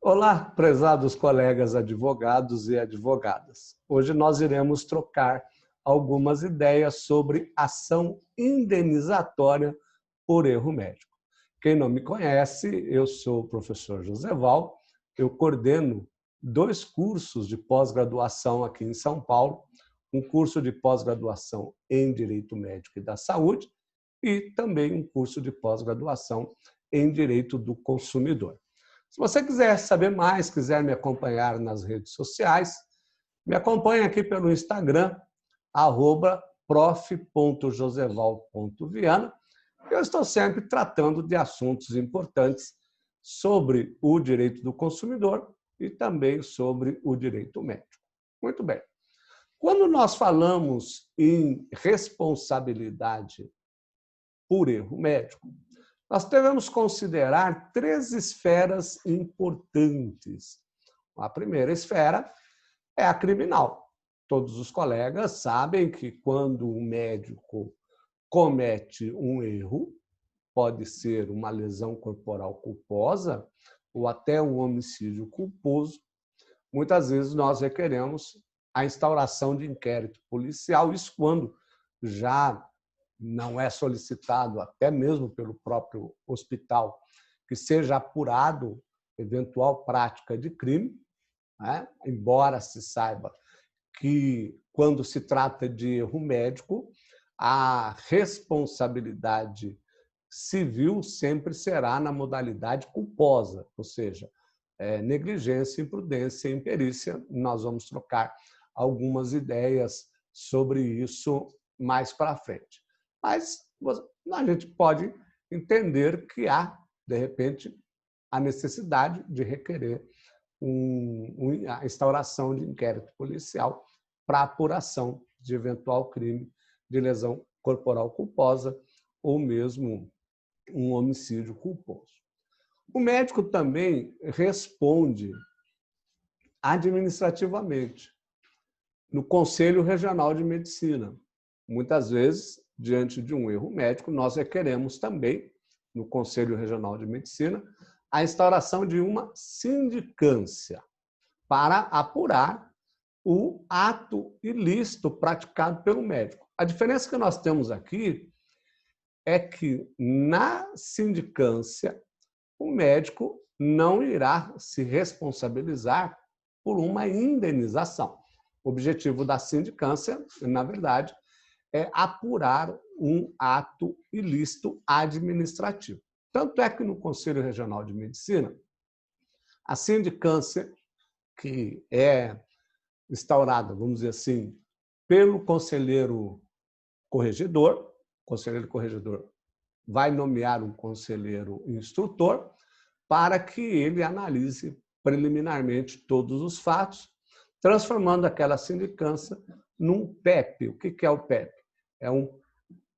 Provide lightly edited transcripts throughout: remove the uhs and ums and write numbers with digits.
Olá, prezados colegas advogados e advogadas. Hoje nós iremos trocar algumas ideias sobre ação indenizatória por erro médico. Quem não me conhece, eu sou o professor Joseval, eu coordeno 2 cursos de pós-graduação aqui em São Paulo, um curso de pós-graduação em Direito Médico e da Saúde e também um curso de pós-graduação em Direito do Consumidor. Se você quiser saber mais, quiser me acompanhar nas redes sociais, me acompanhe aqui pelo Instagram, @prof.joseval.viana. Eu estou sempre tratando de assuntos importantes sobre o direito do consumidor e também sobre o direito médico. Muito bem. Quando nós falamos em responsabilidade por erro médico, nós devemos considerar 3 esferas importantes. A primeira esfera é a criminal. Todos os colegas sabem que quando um médico comete um erro, pode ser uma lesão corporal culposa ou até um homicídio culposo, muitas vezes nós requeremos a instauração de inquérito policial, isso quando já não é solicitado, até mesmo pelo próprio hospital, que seja apurado eventual prática de crime, né? Embora se saiba que, quando se trata de erro médico, a responsabilidade civil sempre será na modalidade culposa, ou seja, negligência, imprudência e imperícia. Nós vamos trocar algumas ideias sobre isso mais para frente. Mas a gente pode entender que há, de repente, a necessidade de requerer a instauração de inquérito policial para apuração de eventual crime de lesão corporal culposa ou mesmo um homicídio culposo. O médico também responde administrativamente no Conselho Regional de Medicina. Muitas vezes, diante de um erro médico, nós requeremos também, no Conselho Regional de Medicina, a instauração de uma sindicância para apurar o ato ilícito praticado pelo médico. A diferença que nós temos aqui é que, na sindicância, o médico não irá se responsabilizar por uma indenização. O objetivo da sindicância, na verdade, é apurar um ato ilícito administrativo. Tanto é que no Conselho Regional de Medicina, a sindicância, que é instaurada, vamos dizer assim, pelo conselheiro corregedor, o conselheiro corregedor vai nomear um conselheiro instrutor para que ele analise preliminarmente todos os fatos, transformando aquela sindicância num PEP. O que é o PEP? É um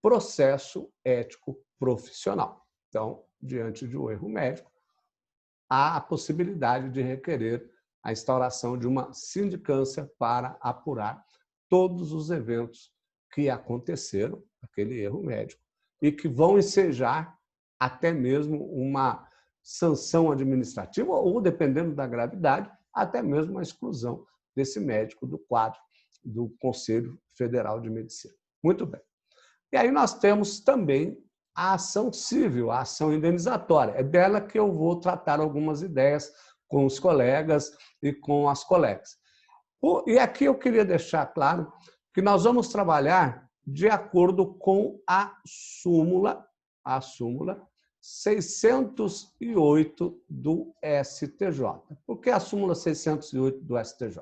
processo ético profissional. Então, diante de um erro médico, há a possibilidade de requerer a instauração de uma sindicância para apurar todos os eventos que aconteceram, aquele erro médico, e que vão ensejar até mesmo uma sanção administrativa ou, dependendo da gravidade, até mesmo a exclusão desse médico do quadro do Conselho Federal de Medicina. Muito bem. E aí nós temos também a ação civil, a ação indenizatória. É dela que eu vou tratar algumas ideias com os colegas e com as colegas. E aqui eu queria deixar claro que nós vamos trabalhar de acordo com a súmula 608 do STJ. Por que a súmula 608 do STJ?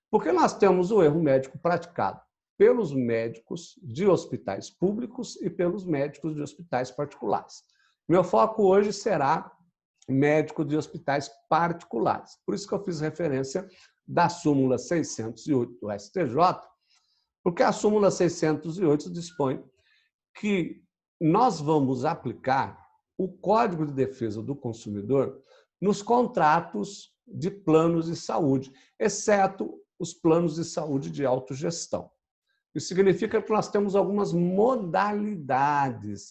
Porque nós temos o erro médico praticado pelos médicos de hospitais públicos e pelos médicos de hospitais particulares. Meu foco hoje será médico de hospitais particulares. Por isso que eu fiz referência da súmula 608 do STJ, porque a súmula 608 dispõe que nós vamos aplicar o Código de Defesa do Consumidor nos contratos de planos de saúde, exceto os planos de saúde de autogestão. Isso significa que nós temos algumas modalidades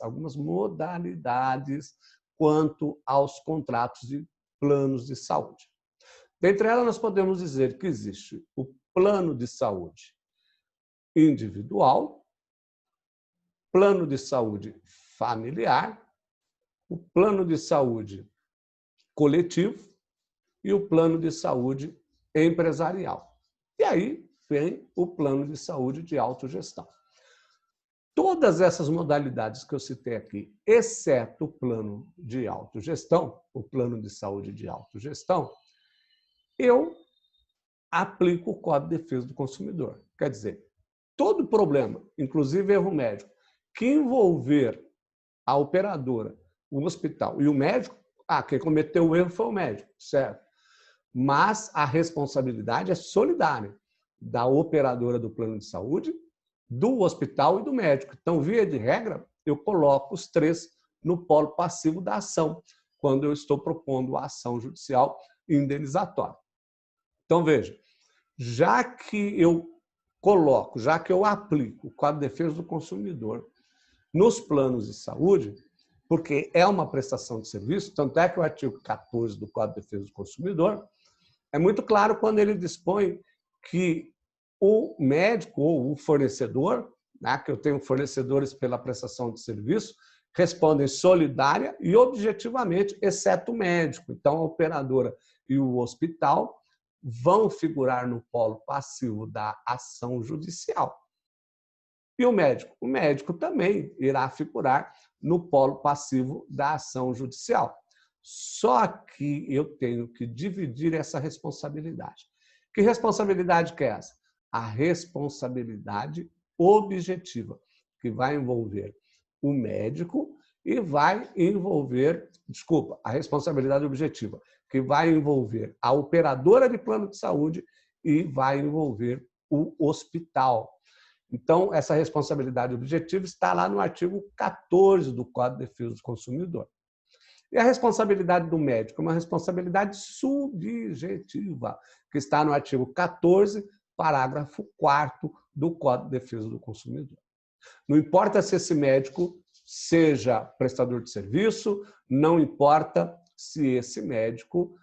quanto aos contratos de planos de saúde. Dentre elas, nós podemos dizer que existe o plano de saúde individual, plano de saúde familiar, o plano de saúde coletivo e o plano de saúde empresarial. E aí vem o plano de saúde de autogestão. Todas essas modalidades que eu citei aqui, exceto o plano de autogestão, o plano de saúde de autogestão, eu aplico o Código de Defesa do Consumidor. Quer dizer, todo problema, inclusive erro médico, que envolver a operadora, o hospital e o médico, quem cometeu o erro foi o médico, certo? Mas a responsabilidade é solidária da operadora do plano de saúde, do hospital e do médico. Então, via de regra, eu coloco os três no polo passivo da ação, quando eu estou propondo a ação judicial indenizatória. Então, veja, já que eu aplico o Código de Defesa do Consumidor nos planos de saúde, porque é uma prestação de serviço, tanto é que o artigo 14 do Código de Defesa do Consumidor é muito claro quando ele dispõe que o médico ou o fornecedor, né, que eu tenho fornecedores pela prestação de serviço, respondem solidária e objetivamente, exceto o médico. Então, a operadora e o hospital vão figurar no polo passivo da ação judicial. E o médico? O médico também irá figurar no polo passivo da ação judicial. Só que eu tenho que dividir essa responsabilidade. Que responsabilidade que é essa? A responsabilidade objetiva, que vai envolver o médico e vai envolver, a responsabilidade objetiva, que vai envolver a operadora de plano de saúde e vai envolver o hospital. Então, essa responsabilidade objetiva está lá no artigo 14 do Código de Defesa do Consumidor. E a responsabilidade do médico é uma responsabilidade subjetiva, que está no artigo 14, parágrafo 4º do Código de Defesa do Consumidor. Não importa se esse médico seja prestador de serviço, não importa se esse médico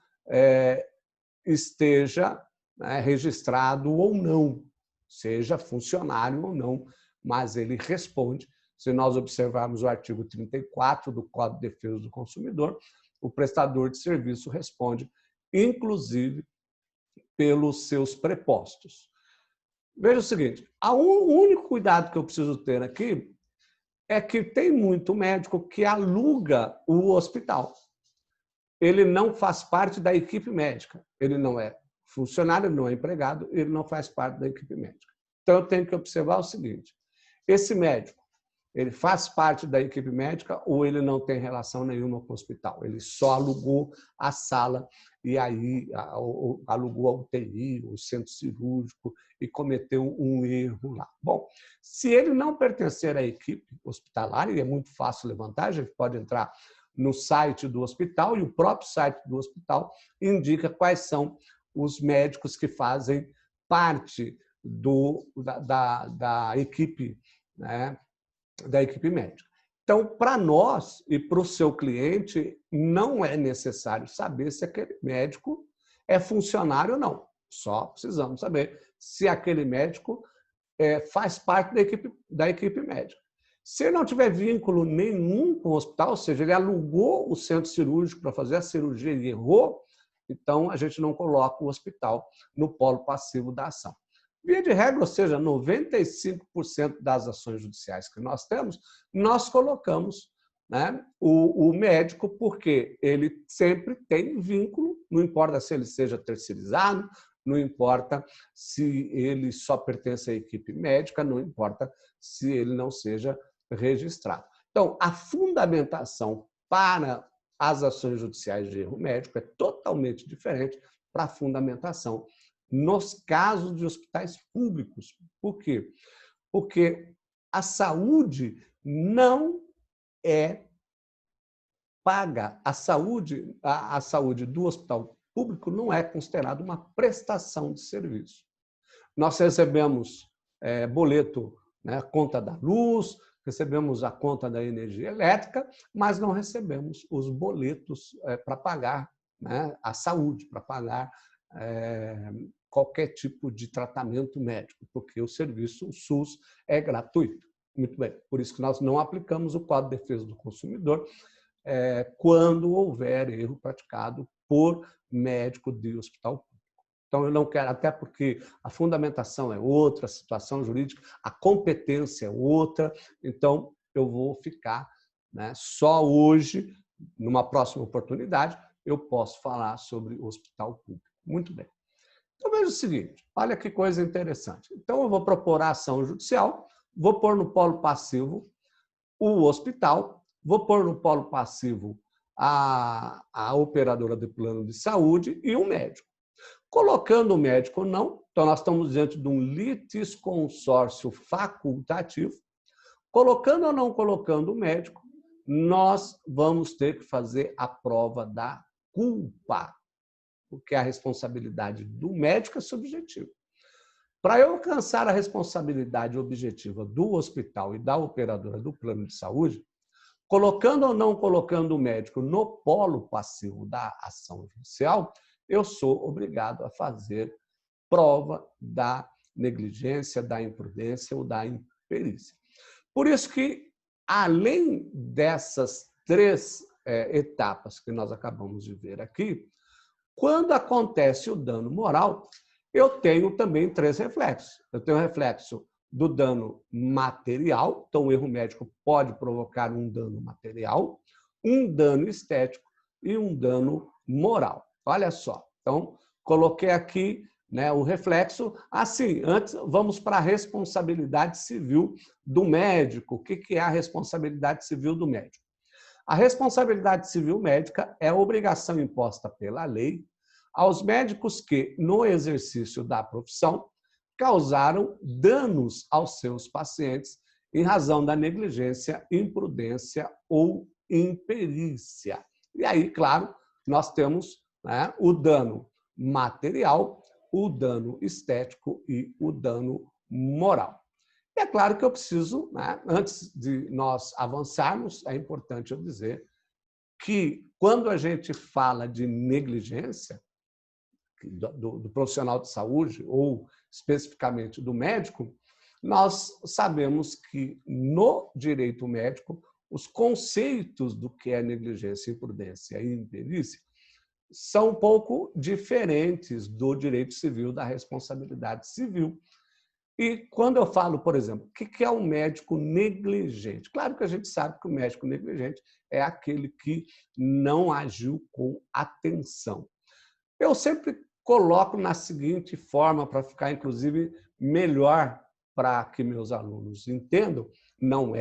esteja registrado ou não, seja funcionário ou não, mas ele responde. Se nós observarmos o artigo 34 do Código de Defesa do Consumidor, o prestador de serviço responde, inclusive, pelos seus prepostos. Veja o seguinte, o único cuidado que eu preciso ter aqui é que tem muito médico que aluga o hospital. Ele não faz parte da equipe médica, ele não é funcionário, ele não é empregado, ele não faz parte da equipe médica. Então, eu tenho que observar o seguinte, esse médico, ele faz parte da equipe médica ou ele não tem relação nenhuma com o hospital? Ele só alugou a sala e aí alugou a UTI, o centro cirúrgico e cometeu um erro lá. Bom, se ele não pertencer à equipe hospitalar, e é muito fácil levantar, a gente pode entrar no site do hospital e o próprio site do hospital indica quais são os médicos que fazem parte da equipe, né, da equipe médica. Então, para nós e para o seu cliente, não é necessário saber se aquele médico é funcionário ou não. Só precisamos saber se aquele médico faz parte da equipe médica. Se ele não tiver vínculo nenhum com o hospital, ou seja, ele alugou o centro cirúrgico para fazer a cirurgia e errou, então a gente não coloca o hospital no polo passivo da ação. Via de regra, ou seja, 95% das ações judiciais que nós temos, nós colocamos, né, o médico, porque ele sempre tem vínculo, não importa se ele seja terceirizado, não importa se ele só pertence à equipe médica, não importa se ele não seja registrado. Então, a fundamentação para as ações judiciais de erro médico é totalmente diferente para a fundamentação nos casos de hospitais públicos. Por quê? Porque a saúde não é paga. A saúde do hospital público não é considerada uma prestação de serviço. Nós recebemos boleto, né, conta da luz, recebemos a conta da energia elétrica, mas não recebemos os boletos para pagar né, a saúde, para pagar qualquer tipo de tratamento médico, porque o serviço, o SUS, é gratuito. Muito bem, por isso que nós não aplicamos o Código de Defesa do Consumidor quando houver erro praticado por médico de hospital público. Então, eu não quero, até porque a fundamentação é outra, a situação jurídica, a competência é outra, então eu vou ficar, né, só hoje, numa próxima oportunidade, eu posso falar sobre o hospital público. Muito bem. Então, veja o seguinte, olha que coisa interessante. Então, eu vou propor a ação judicial, vou pôr no polo passivo o hospital, vou pôr no polo passivo a operadora de plano de saúde e o médico. Colocando o médico ou não, então nós estamos diante de um litisconsórcio facultativo. Colocando ou não colocando o médico, nós vamos ter que fazer a prova da culpa, porque a responsabilidade do médico é subjetiva. Para eu alcançar a responsabilidade objetiva do hospital e da operadora do plano de saúde, colocando ou não colocando o médico no polo passivo da ação judicial, eu sou obrigado a fazer prova da negligência, da imprudência ou da imperícia. Por isso que, além dessas três etapas que nós acabamos de ver aqui, quando acontece o dano moral, eu tenho também três reflexos. Eu tenho o reflexo do dano material, então o erro médico pode provocar um dano material, um dano estético e um dano moral. Olha só, então coloquei aqui, né, o reflexo. Assim, antes vamos para a responsabilidade civil do médico. O que é a responsabilidade civil do médico? A responsabilidade civil médica é a obrigação imposta pela lei aos médicos que, no exercício da profissão, causaram danos aos seus pacientes em razão da negligência, imprudência ou imperícia. E aí, claro, nós temos, né, o dano material, o dano estético e o dano moral. E é claro que eu preciso, né, antes de nós avançarmos, é importante eu dizer que quando a gente fala de negligência do profissional de saúde ou especificamente do médico, nós sabemos que no direito médico os conceitos do que é negligência, imprudência e imperícia são um pouco diferentes do direito civil, da responsabilidade civil. E quando eu falo, por exemplo, o que é um médico negligente? Claro que a gente sabe que o médico negligente é aquele que não agiu com atenção. Eu sempre coloco na seguinte forma, para ficar, inclusive, melhor para que meus alunos entendam, não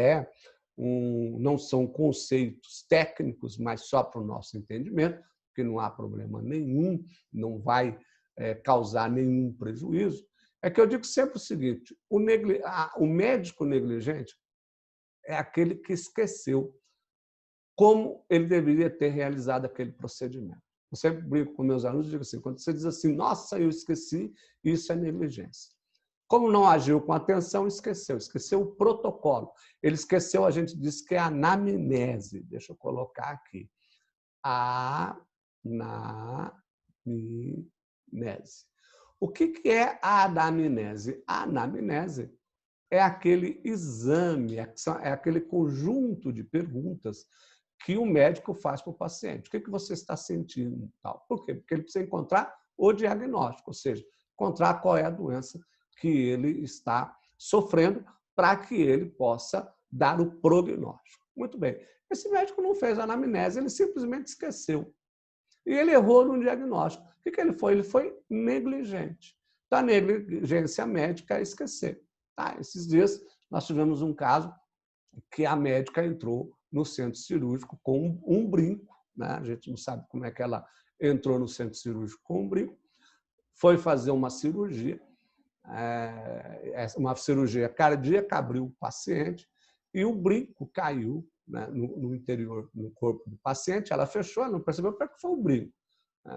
são conceitos técnicos, mas só para o nosso entendimento, porque não há problema nenhum, não vai causar nenhum prejuízo. É que eu digo sempre o seguinte, o médico negligente é aquele que esqueceu como ele deveria ter realizado aquele procedimento. Eu sempre brinco com meus alunos e digo assim, quando você diz assim, nossa, eu esqueci, isso é negligência. Como não agiu com atenção, esqueceu o protocolo. Ele esqueceu, a gente diz que é anamnese. Deixa eu colocar aqui. Anamnese. O que é a anamnese? A anamnese é aquele exame, é aquele conjunto de perguntas que o médico faz para o paciente. O que você está sentindo? Tal. Por quê? Porque ele precisa encontrar o diagnóstico, ou seja, encontrar qual é a doença que ele está sofrendo para que ele possa dar o prognóstico. Muito bem. Esse médico não fez a anamnese, ele simplesmente esqueceu. E ele errou no diagnóstico. O que ele foi? Ele foi negligente. Então, a negligência médica é esquecer. Tá? Esses dias, nós tivemos um caso que a médica entrou no centro cirúrgico com um brinco, né? A gente não sabe como é que ela entrou no centro cirúrgico com um brinco, foi fazer uma cirurgia cardíaca, abriu o paciente e o brinco caiu, né, no interior, no corpo do paciente. Ela fechou, não percebeu para que foi o brinco.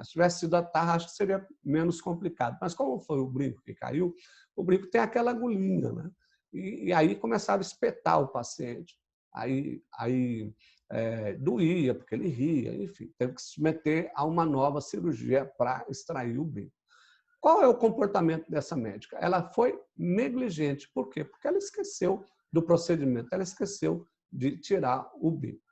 Se tivesse sido a tarra, acho que seria menos complicado. Mas como foi o brinco que caiu, o brinco tem aquela agulhinha, né? E aí começaram a espetar o paciente. Aí doía, porque ele ria, enfim, teve que se submeter a uma nova cirurgia para extrair o brinco. Qual é o comportamento dessa médica? Ela foi negligente. Por quê? Porque ela esqueceu do procedimento, ela esqueceu de tirar o brinco.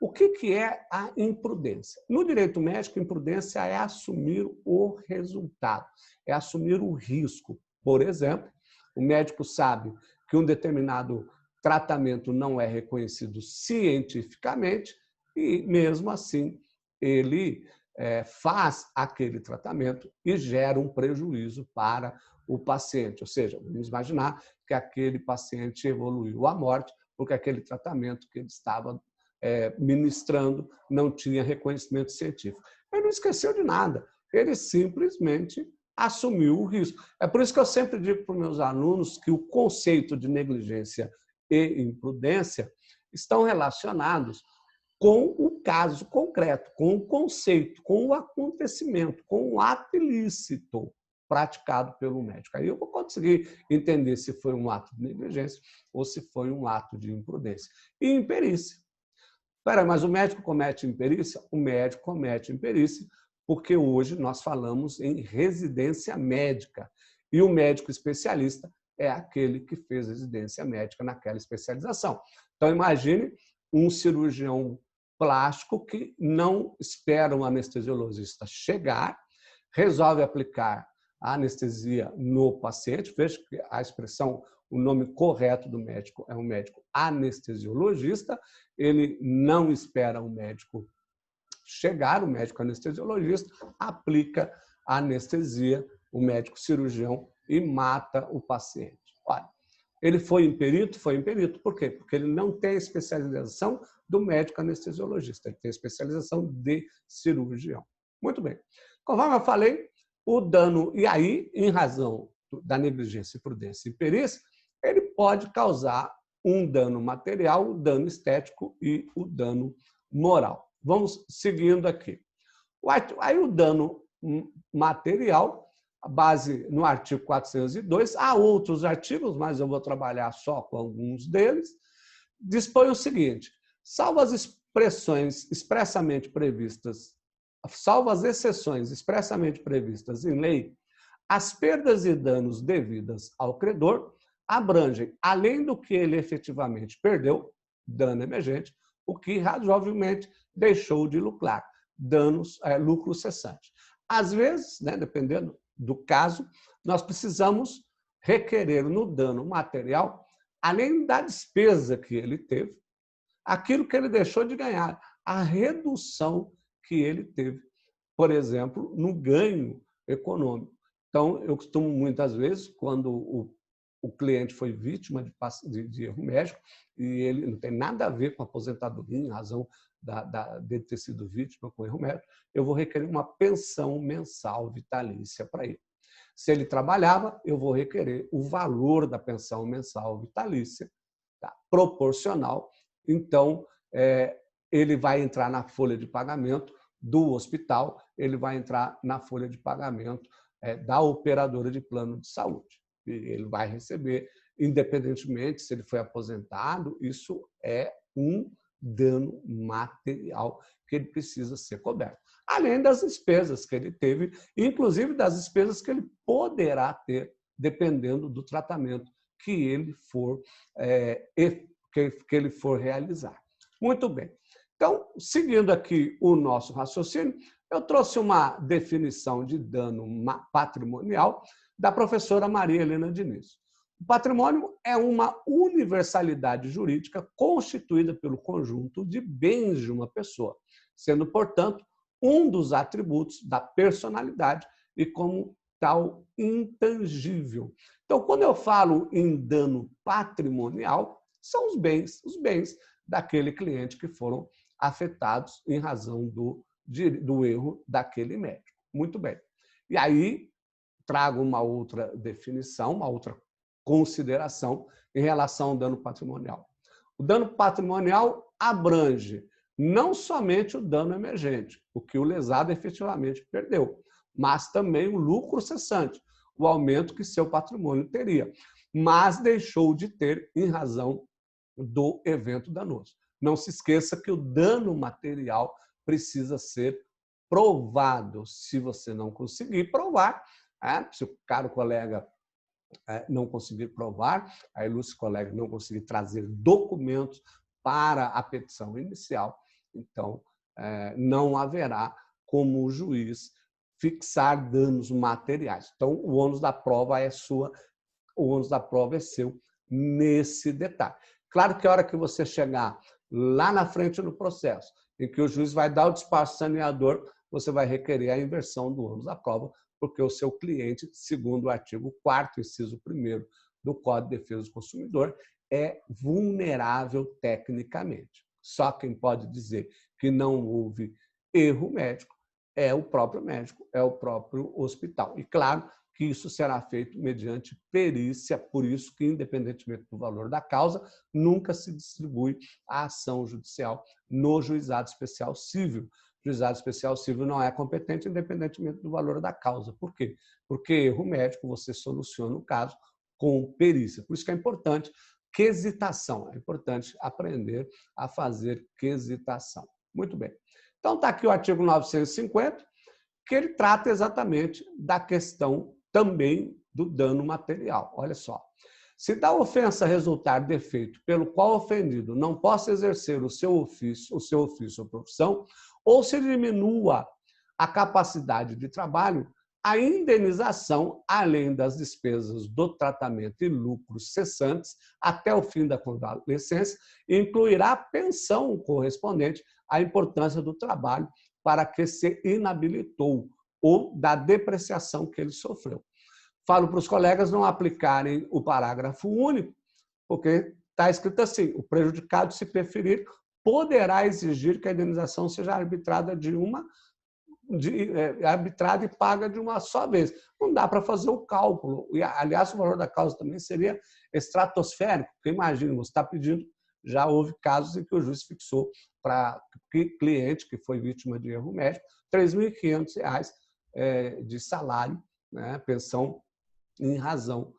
O que é a imprudência? No direito médico, imprudência é assumir o resultado, é assumir o risco. Por exemplo, o médico sabe que um determinado tratamento não é reconhecido cientificamente e, mesmo assim, ele faz aquele tratamento e gera um prejuízo para o paciente. Ou seja, vamos imaginar que aquele paciente evoluiu à morte porque aquele tratamento que ele estava ministrando não tinha reconhecimento científico. Ele não esqueceu de nada, ele simplesmente assumiu o risco. É por isso que eu sempre digo para os meus alunos que o conceito de negligência e imprudência estão relacionados com o caso concreto, com o conceito, com o acontecimento, com o ato ilícito praticado pelo médico. Aí eu vou conseguir entender se foi um ato de negligência ou se foi um ato de imprudência. E imperícia. Espera, mas o médico comete imperícia? O médico comete imperícia porque hoje nós falamos em residência médica. E o médico especialista é aquele que fez residência médica naquela especialização. Então, imagine um cirurgião plástico que não espera um anestesiologista chegar, resolve aplicar a anestesia no paciente. Veja que a expressão, o nome correto do médico é um médico anestesiologista. Ele não espera o médico chegar, o médico anestesiologista aplica a anestesia, o médico cirurgião, e mata o paciente. Olha, ele foi imperito? Foi imperito. Por quê? Porque ele não tem a especialização do médico anestesiologista, ele tem a especialização de cirurgião. Muito bem. Conforme eu falei, o dano, e aí, em razão da negligência, imprudência e imperícia, ele pode causar um dano material, o dano estético e o dano moral. Vamos seguindo aqui. Aí o dano material, a base no artigo 402, há outros artigos, mas eu vou trabalhar só com alguns deles, dispõe o seguinte: salvo as expressões expressamente previstas, salvo as exceções expressamente previstas em lei, as perdas e danos devidas ao credor abrangem, além do que ele efetivamente perdeu, dano emergente, o que razoavelmente deixou de lucrar, lucro cessante. Às vezes, dependendo do caso, nós precisamos requerer no dano material, além da despesa que ele teve, aquilo que ele deixou de ganhar, a redução que ele teve, por exemplo, no ganho econômico. Então, eu costumo muitas vezes, quando o cliente foi vítima de erro médico, e ele não tem nada a ver com aposentadoria, em razão de ter sido vítima com erro médico, eu vou requerer uma pensão mensal vitalícia para ele. Se ele trabalhava, eu vou requerer o valor da pensão mensal vitalícia, proporcional. Então, ele vai entrar na folha de pagamento do hospital, ele vai entrar na folha de pagamento da operadora de plano de saúde. E ele vai receber, independentemente se ele foi aposentado, isso é um dano material que ele precisa ser coberto. Além das despesas que ele teve, inclusive das despesas que ele poderá ter, dependendo do tratamento que ele for realizar. Muito bem. Então, seguindo aqui o nosso raciocínio, eu trouxe uma definição de dano patrimonial da professora Maria Helena Diniz. O patrimônio é uma universalidade jurídica constituída pelo conjunto de bens de uma pessoa, sendo, portanto, um dos atributos da personalidade e, como tal, intangível. Então, quando eu falo em dano patrimonial, são os bens daquele cliente que foram afetados em razão do erro daquele médico. Muito bem. E aí, trago uma outra definição, uma outra consideração em relação ao dano patrimonial. O dano patrimonial abrange não somente o dano emergente, o que o lesado efetivamente perdeu, mas também o lucro cessante, o aumento que seu patrimônio teria, mas deixou de ter em razão do evento danoso. Não se esqueça que o dano material precisa ser provado. Se você não conseguir provar, se o caro colega não conseguir provar, a ilustre colega não conseguir trazer documentos para a petição inicial, então não haverá como o juiz fixar danos materiais. Então, o ônus da prova é sua, o ônus da prova é seu nesse detalhe. Claro que a hora que você chegar lá na frente do processo, em que o juiz vai dar o despacho saneador, você vai requerer a inversão do ônus da prova, porque o seu cliente, segundo o artigo 4º, inciso 1º do Código de Defesa do Consumidor, é vulnerável tecnicamente. Só quem pode dizer que não houve erro médico é o próprio médico, é o próprio hospital. E claro que isso será feito mediante perícia, por isso que, independentemente do valor da causa, nunca se distribui a ação judicial no juizado especial civil. O juizado especial civil não é competente, independentemente do valor da causa. Por quê? Porque erro médico você soluciona o caso com perícia. Por isso que é importante quesitação, é importante aprender a fazer quesitação. Muito bem. Então, está aqui o artigo 950, que ele trata exatamente da questão também do dano material. Olha só. Se da ofensa resultar defeito pelo qual o ofendido não possa exercer o seu ofício ou profissão, ou se diminua a capacidade de trabalho, a indenização, além das despesas do tratamento e lucros cessantes até o fim da convalescência, incluirá a pensão correspondente à importância do trabalho para que se inabilitou ou da depreciação que ele sofreu. Falo para os colegas não aplicarem o parágrafo único, porque está escrito assim: o prejudicado, se preferir, poderá exigir que a indenização seja arbitrada arbitrada e paga de uma só vez. Não dá para fazer o cálculo. E, aliás, o valor da causa também seria estratosférico, porque imagina, você está pedindo, já houve casos em que o juiz fixou para cliente que foi vítima de erro médico R$ 3.500 de salário, né, pensão em razão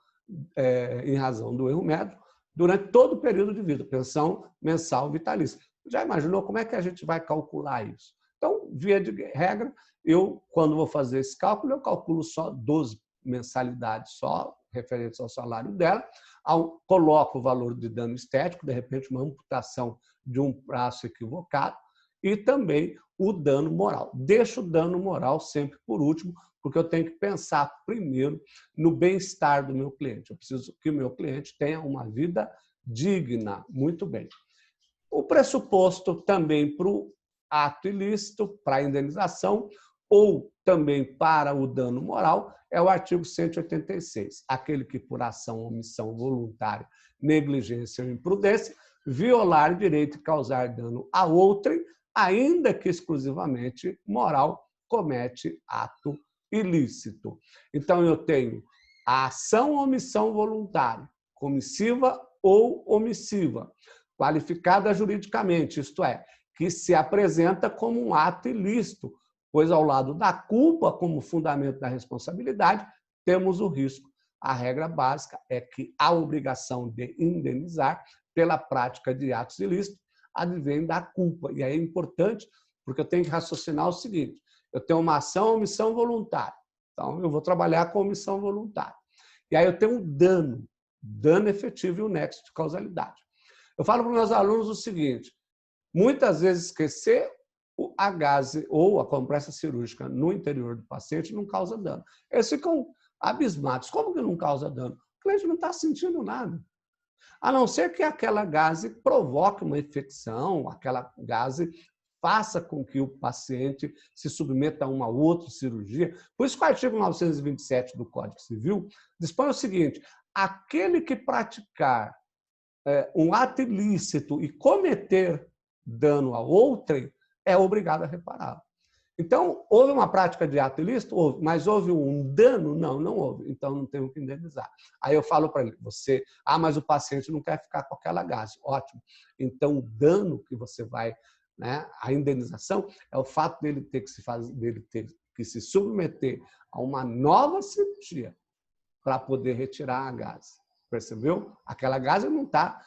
do erro médico, durante todo o período de vida, pensão mensal vitalícia. Já imaginou como é que a gente vai calcular isso? Então, via de regra, eu, quando vou fazer esse cálculo, eu calculo só 12 mensalidades só, referentes ao salário dela, coloco o valor de dano estético, de repente uma amputação de um braço equivocado, e também o dano moral. Deixo o dano moral sempre por último, porque eu tenho que pensar primeiro no bem-estar do meu cliente. Eu preciso que o meu cliente tenha uma vida digna. Muito bem. O pressuposto também para o ato ilícito, para a indenização, ou também para o dano moral, é o artigo 186. Aquele que, por ação, omissão voluntária, negligência ou imprudência, violar direito e causar dano a outrem, ainda que exclusivamente moral, comete ato ilícito. Então, eu tenho a ação ou omissão voluntária, comissiva ou omissiva, qualificada juridicamente, isto é, que se apresenta como um ato ilícito, pois ao lado da culpa como fundamento da responsabilidade, temos o risco. A regra básica é que a obrigação de indenizar pela prática de atos ilícitos advém da culpa. E aí é importante, porque eu tenho que raciocinar o seguinte: eu tenho uma ação ou omissão voluntária. Então, eu vou trabalhar com omissão voluntária. E aí eu tenho um dano efetivo e o nexo de causalidade. Eu falo para os meus alunos o seguinte: muitas vezes esquecer a gase ou a compressa cirúrgica no interior do paciente não causa dano. Eles ficam abismados. Como que não causa dano? O cliente não está sentindo nada. A não ser que aquela gase provoque uma infecção, aquela gase faça com que o paciente se submeta a uma outra cirurgia. Por isso que o artigo 927 do Código Civil dispõe o seguinte: aquele que praticar um ato ilícito e cometer dano a outrem é obrigado a repará-lo. Então, houve uma prática de ato ilícito? Houve, mas houve um dano? Não, não houve. Então, não tenho que indenizar. Aí eu falo para ele, mas o paciente não quer ficar com aquela gase. Ótimo. Então, o dano que você vai, né, a indenização é o fato dele ter que se submeter a uma nova cirurgia para poder retirar a gase. Percebeu? Aquela gase não está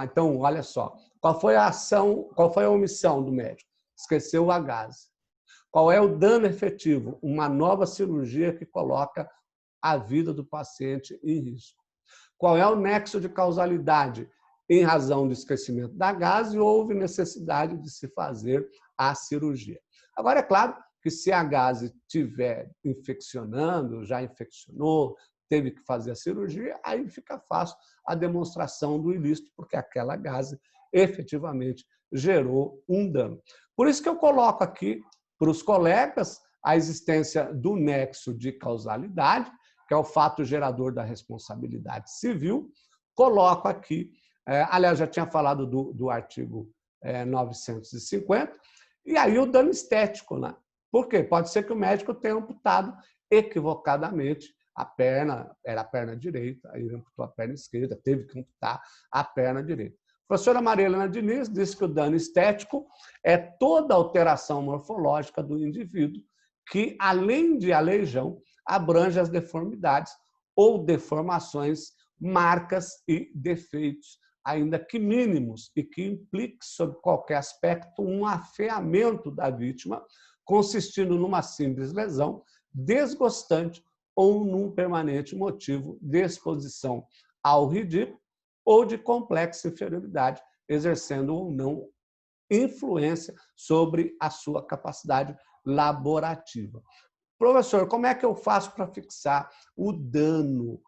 Então, olha só, qual foi a ação, qual foi a omissão do médico? Esqueceu o agase. Qual é o dano efetivo? Uma nova cirurgia que coloca a vida do paciente em risco. Qual é o nexo de causalidade? Em razão do esquecimento da gase, houve necessidade de se fazer a cirurgia. Agora, é claro que se a gase estiver infeccionando, já infeccionou, teve que fazer a cirurgia, aí fica fácil a demonstração do ilícito, porque aquela gase efetivamente gerou um dano. Por isso que eu coloco aqui para os colegas a existência do nexo de causalidade, que é o fato gerador da responsabilidade civil. Coloco aqui, aliás, já tinha falado do artigo 950, e aí o dano estético, né? Por quê? Pode ser que o médico tenha amputado equivocadamente a perna, era a perna direita, aí amputou a perna esquerda, teve que amputar a perna direita. A professora Maria Helena Diniz disse que o dano estético é toda alteração morfológica do indivíduo que, além de aleijão, abrange as deformidades ou deformações, marcas e defeitos, ainda que mínimos, e que implique, sob qualquer aspecto, um afeamento da vítima, consistindo numa simples lesão desgostante ou num permanente motivo de exposição ao ridículo ou de complexa inferioridade, exercendo ou não influência sobre a sua capacidade laborativa. Professor, como é que eu faço para fixar o dano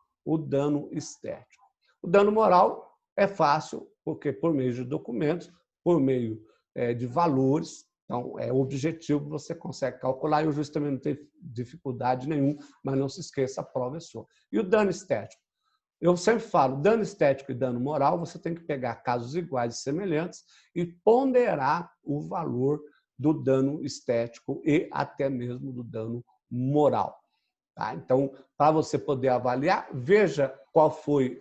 estético? O dano moral é fácil, porque por meio de documentos, por meio de valores, então é objetivo, você consegue calcular, e o juiz também não tem dificuldade nenhuma, mas não se esqueça, a prova é sua. E o dano estético? Eu sempre falo, dano estético e dano moral, você tem que pegar casos iguais e semelhantes e ponderar o valor do dano estético e até mesmo do dano moral. Tá? Então, para você poder avaliar, veja qual foi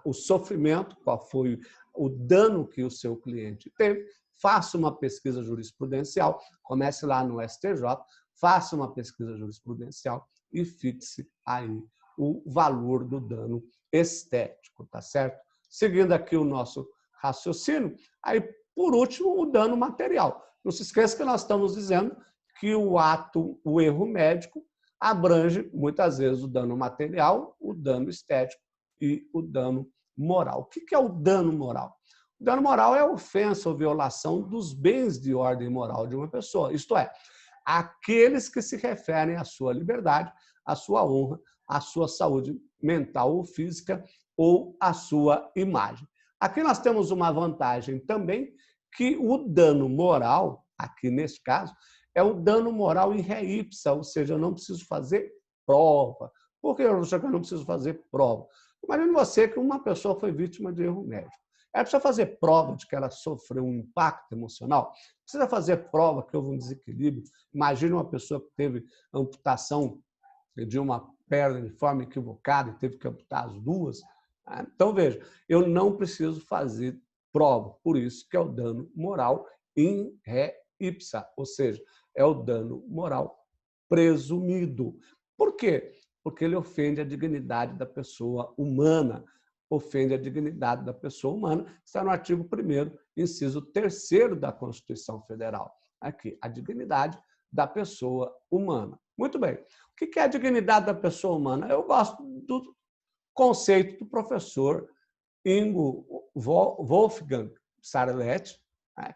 o sofrimento, qual foi o dano que o seu cliente teve, faça uma pesquisa jurisprudencial, comece lá no STJ, faça uma pesquisa jurisprudencial e fixe aí o valor do dano estético, tá certo? Seguindo aqui o nosso raciocínio, aí, por último, o dano material. Não se esqueça que nós estamos dizendo que o erro médico, abrange, muitas vezes, o dano material, o dano estético e o dano moral. O que é o dano moral? O dano moral é a ofensa ou violação dos bens de ordem moral de uma pessoa, isto é, aqueles que se referem à sua liberdade, à sua honra, à sua saúde mental ou física ou à sua imagem. Aqui nós temos uma vantagem também, que o dano moral, aqui neste caso, é o dano moral in re ipsa, ou seja, eu não preciso fazer prova. Por que eu não preciso fazer prova? Imagine você que uma pessoa foi vítima de erro médico. Ela precisa fazer prova de que ela sofreu um impacto emocional? Precisa fazer prova que houve um desequilíbrio? Imagine uma pessoa que teve amputação de uma perna de forma equivocada e teve que amputar as duas. Então, veja, eu não preciso fazer prova. Por isso que é o dano moral in re ipsa, ou seja, é o dano moral presumido. Por quê? Porque ele ofende a dignidade da pessoa humana. Ofende a dignidade da pessoa humana, está no artigo 1º, inciso 3º da Constituição Federal. Aqui, a dignidade da pessoa humana. Muito bem. O que é a dignidade da pessoa humana? Eu gosto do conceito do professor Ingo Wolfgang Sarlet,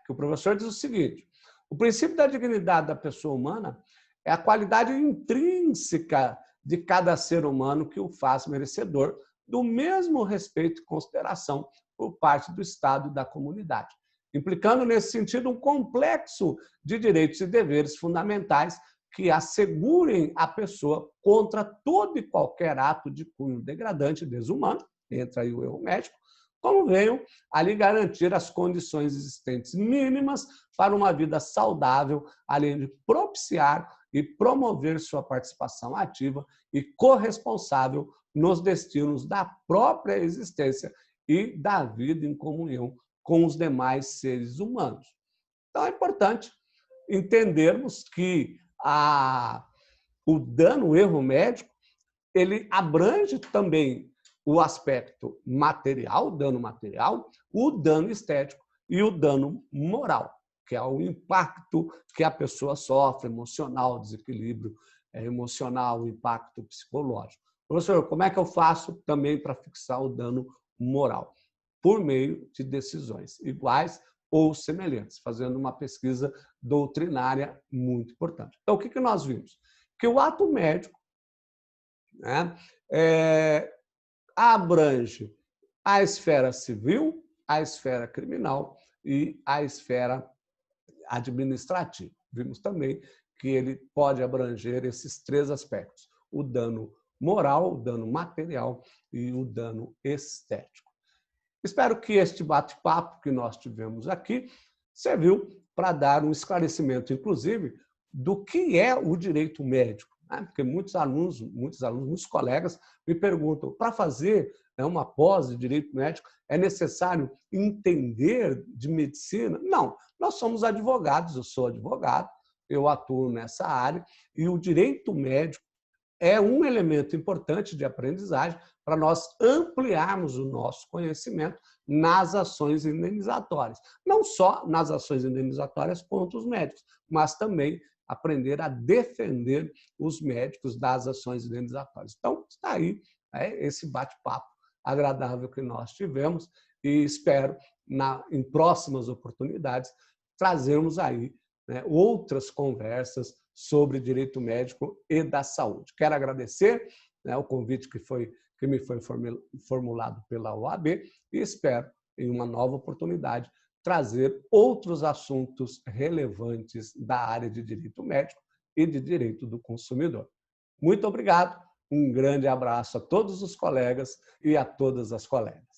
que o professor diz o seguinte: o princípio da dignidade da pessoa humana é a qualidade intrínseca de cada ser humano que o faz merecedor do mesmo respeito e consideração por parte do Estado e da comunidade, implicando, nesse sentido, um complexo de direitos e deveres fundamentais que assegurem a pessoa contra todo e qualquer ato de cunho degradante e desumano, entra aí o erro médico, como venham a lhe garantir as condições existentes mínimas para uma vida saudável, além de propiciar e promover sua participação ativa e corresponsável nos destinos da própria existência e da vida em comunhão com os demais seres humanos. Então, é importante entendermos que o erro médico, ele abrange também o aspecto material, o dano material, o dano estético e o dano moral, que é o impacto que a pessoa sofre, emocional, desequilíbrio emocional, o impacto psicológico. Professor, como é que eu faço também para fixar o dano moral? Por meio de decisões iguais ou semelhantes, fazendo uma pesquisa doutrinária muito importante. Então, o que nós vimos? Que o ato médico, né, abrange a esfera civil, a esfera criminal e a esfera administrativa. Vimos também que ele pode abranger esses três aspectos: o dano moral, o dano material e o dano estético. Espero que este bate-papo que nós tivemos aqui serviu para dar um esclarecimento, inclusive, do que é o direito médico, né? Porque muitos alunos, muitos colegas me perguntam, para fazer uma pós de direito médico, é necessário entender de medicina? Não, nós somos advogados, eu sou advogado, eu atuo nessa área, e o direito médico é um elemento importante de aprendizagem para nós ampliarmos o nosso conhecimento nas ações indenizatórias. Não só nas ações indenizatórias contra os médicos, mas também aprender a defender os médicos das ações indenizatórias. Então, está aí esse bate-papo agradável que nós tivemos e espero, em próximas oportunidades, trazermos aí outras conversas sobre direito médico e da saúde. Quero agradecer o convite que me foi formulado pela OAB e espero, em uma nova oportunidade, trazer outros assuntos relevantes da área de direito médico e de direito do consumidor. Muito obrigado, um grande abraço a todos os colegas e a todas as colegas.